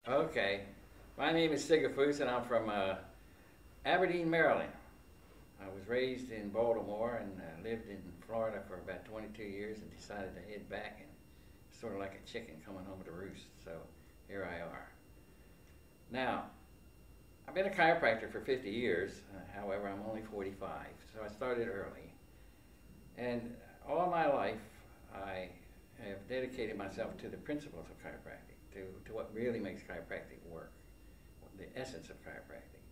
Okay. My name is Sigafus, and I'm from Aberdeen, Maryland. I was raised in Baltimore and lived in Florida for about 22 years and decided to head back, and sort of like a chicken coming home to roost. So here I are. Now, I've been a chiropractor for 50 years. However, I'm only 45, so I started early. And all my life, I have dedicated myself to the principles of chiropractic, to what really makes chiropractic work, the essence of chiropractic.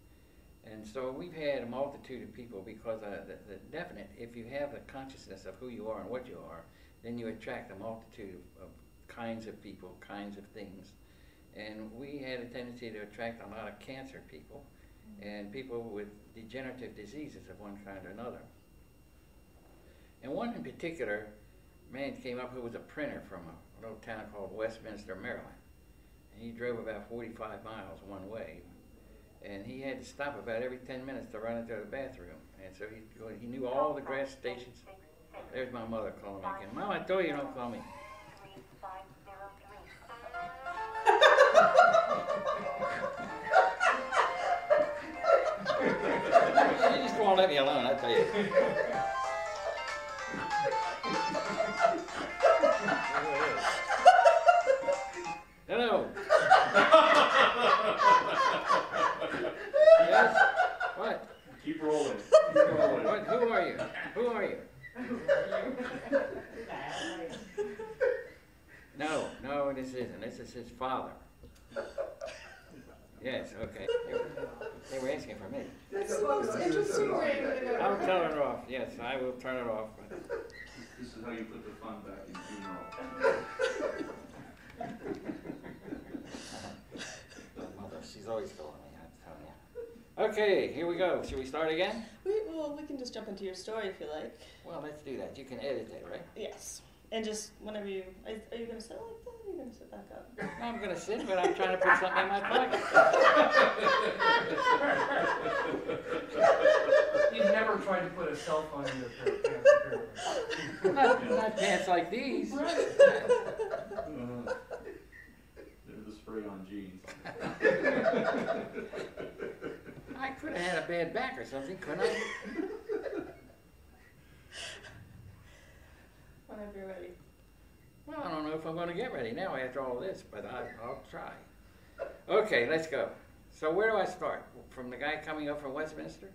And so we've had a multitude of people because the definite, if you have the consciousness of who you are and what you are, then you attract a multitude of kinds of people, kinds of things. And we had a tendency to attract a lot of cancer people and people with degenerative diseases of one kind or another. And one in particular, man came up who was a printer from a little town called Westminster, Maryland. And he drove about 45 miles one way. And he had to stop about every 10 minutes to run into the bathroom. And so he knew all the gas stations. There's my mother calling me again. Mom, I told you don't call me. She just won't let me alone, I tell you. Hello. Yes? What? Keep rolling. Keep rolling. What? Who are you? Who are you? No, this isn't. This is his father. Yes, okay. They were asking for me. That's the most interesting ring I've ever I'll heard. turn it off. Yes, I will turn it off. This is how you put the fun back in funeral. Mother, she's always calling me, I'm telling you. Okay, here we go. Should we start again? Well, we can just jump into your story if you like. Well, let's do that. You can edit it, right? Yes. And just whenever you... Are you going to sit like that or are you going to sit back up? No, I'm going to sit, but I'm trying to put something in my pocket. You've never tried to put a cell phone in your pants. Not pants like these. They're the spray-on jeans. I could have had a bad back or something, couldn't I? Whenever you're ready. Well, I don't know if I'm going to get ready now after all this, but I'll try. Okay, let's go. So where do I start? From the guy coming up from Westminster?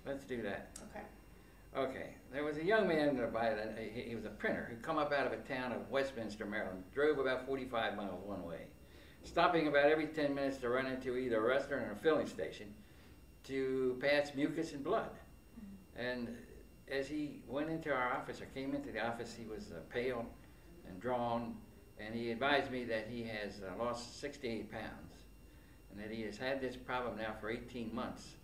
Let's do that. Okay. Okay, there was a young man, he was a printer, who come up out of a town of Westminster, Maryland, drove about 45 miles one way, stopping about every 10 minutes to run into either a restaurant or a filling station to pass mucus and blood. And as he went into our office, or came into the office, he was pale and drawn, and he advised me that he has lost 68 pounds, and that he has had this problem now for 18 months,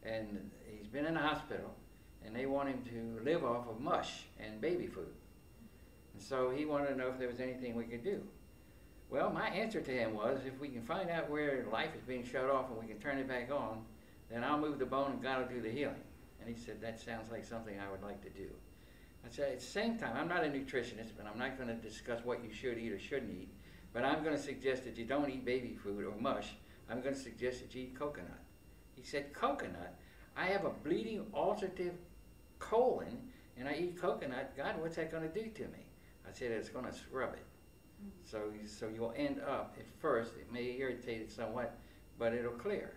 and he's been in the hospital, and they want him to live off of mush and baby food. And so he wanted to know if there was anything we could do. Well, my answer to him was, if we can find out where life is being shut off and we can turn it back on, then I'll move the bone and God will do the healing. And he said, that sounds like something I would like to do. I said, at the same time, I'm not a nutritionist, but I'm not going to discuss what you should eat or shouldn't eat, but I'm going to suggest that you don't eat baby food or mush. I'm going to suggest that you eat coconut. He said, coconut? I have a bleeding ulcerative colon, and I eat coconut. God, what's that going to do to me? I said, it's going to scrub it. So you'll end up, at first, it may irritate it somewhat, but it'll clear.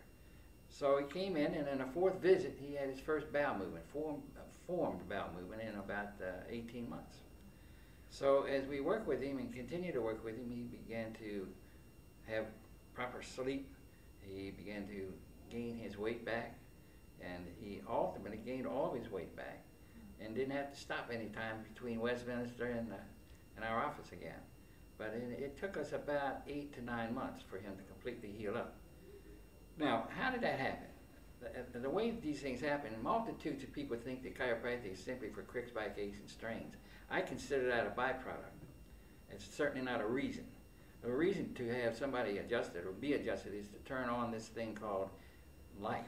So he came in, and in the fourth visit, he had his first bowel movement, formed bowel movement in about 18 months. So as we work with him and continue to work with him, he began to have proper sleep. He began to gain his weight back, and he ultimately gained all of his weight back and didn't have to stop any time between Westminster and our office again. But it took us about 8 to 9 months for him to completely heal up. Now, how did that happen? The way these things happen, multitudes of people think that chiropractic is simply for cricks, backaches, and strains. I consider that a byproduct. It's certainly not a reason. The reason to have somebody adjusted or be adjusted is to turn on this thing called life.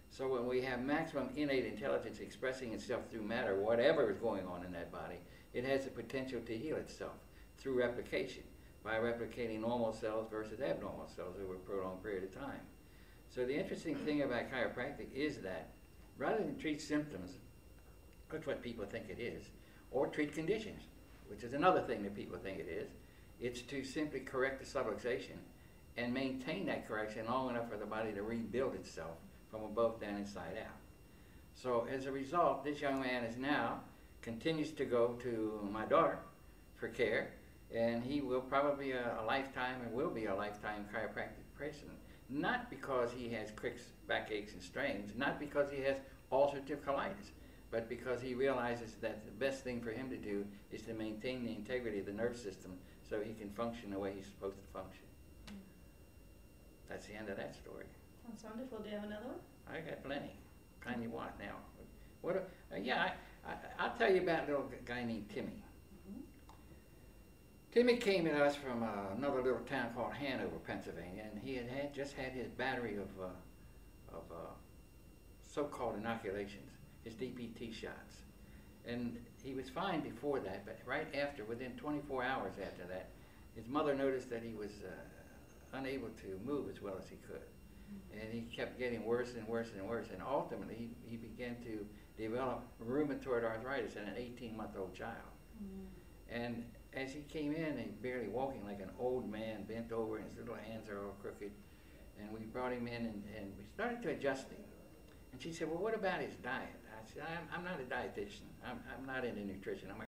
So when we have maximum innate intelligence expressing itself through matter, whatever is going on in that body, it has the potential to heal itself through replication. by replicating normal cells versus abnormal cells over a prolonged period of time. So the interesting thing about chiropractic is that rather than treat symptoms, that's what people think it is, or treat conditions, which is another thing that people think it is, it's to simply correct the subluxation and maintain that correction long enough for the body to rebuild itself from above down inside out. So as a result, this young man is now continues to go to my daughter for care, and he will probably a lifetime and will be a lifetime chiropractic person. Not because he has crick backaches and strains, not because he has ulcerative colitis, but because he realizes that the best thing for him to do is to maintain the integrity of the nerve system so he can function the way he's supposed to function. That's the end of that story. That's wonderful. Do you have another one? I got plenty. Kind you want now? What? I'll tell you about a little guy named Timmy. Timmy came to us from another little town called Hanover, Pennsylvania, and he had just had his battery of so-called inoculations, his DPT shots. And he was fine before that, but right after, within 24 hours after that, his mother noticed that he was unable to move as well as he could. And he kept getting worse and worse and worse, and ultimately he began to develop rheumatoid arthritis in an 18-month-old child. And as he came in, he barely walking like an old man, bent over, and his little hands are all crooked. And we brought him in, and we started to adjust him. And she said, well, what about his diet? I said, I'm not a dietitian. I'm not into nutrition. I'm a